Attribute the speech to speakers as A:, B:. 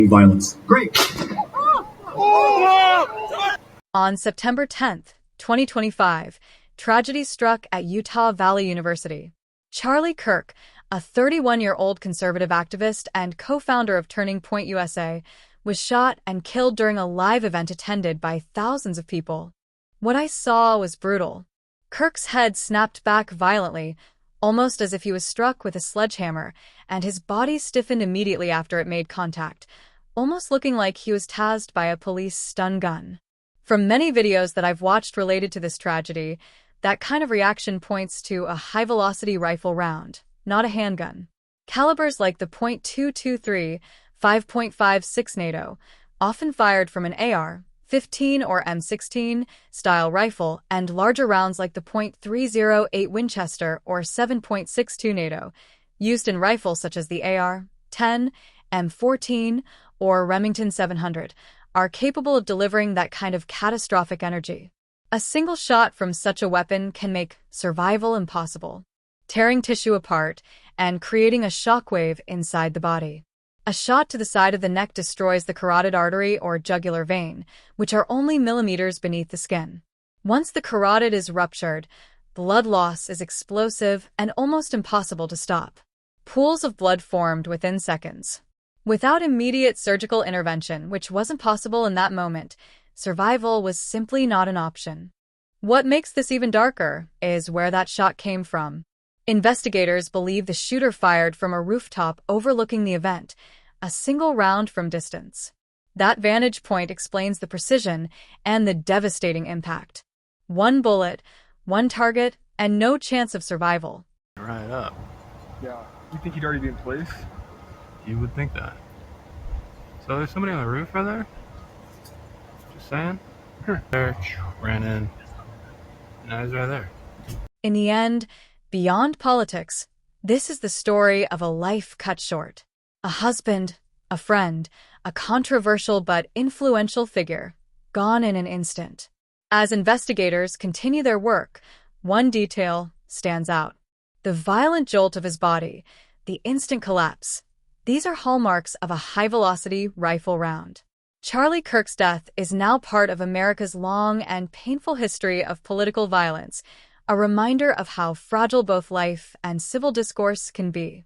A: violence.
B: Great.
C: On September 10th, 2025, tragedy struck at Utah Valley University. Charlie Kirk, a 31-year-old conservative activist and co-founder of Turning Point USA, was shot and killed during a live event attended by thousands of people. What I saw was brutal. Kirk's head snapped back violently, almost as if he was struck with a sledgehammer, and his body stiffened immediately after it made contact, almost looking like he was tased by a police stun gun. From many videos that I've watched related to this tragedy, that kind of reaction points to a high-velocity rifle round, not a handgun. Calibers like the .223, 5.56 NATO, often fired from an AR-15 or M16 style rifle, and larger rounds like the .308 Winchester or 7.62 NATO, used in rifles such as the AR-10, M14, or Remington 700, are capable of delivering that kind of catastrophic energy. A single shot from such a weapon can make survival impossible, tearing tissue apart and creating a shockwave inside the body. A shot to the side of the neck destroys the carotid artery or jugular vein, which are only millimeters beneath the skin. Once the carotid is ruptured, blood loss is explosive and almost impossible to stop. Pools of blood formed within seconds. Without immediate surgical intervention, which wasn't possible in that moment, survival was simply not an option. What makes this even darker is where that shot came from. Investigators believe the shooter fired from a rooftop overlooking the event, a single round from distance. That vantage point explains the precision and the devastating impact. One bullet, one target, and no chance of survival.
D: Right up.
B: Yeah. You think he'd already be in place?
D: You would think that. So there's somebody on the roof right there? Just saying. There, ran in. Now he's right there.
C: In the end, beyond politics, this is the story of a life cut short. A husband, a friend, a controversial but influential figure, gone in an instant. As investigators continue their work, one detail stands out. The violent jolt of his body, the instant collapse. These are hallmarks of a high-velocity rifle round. Charlie Kirk's death is now part of America's long and painful history of political violence, a reminder of how fragile both life and civil discourse can be.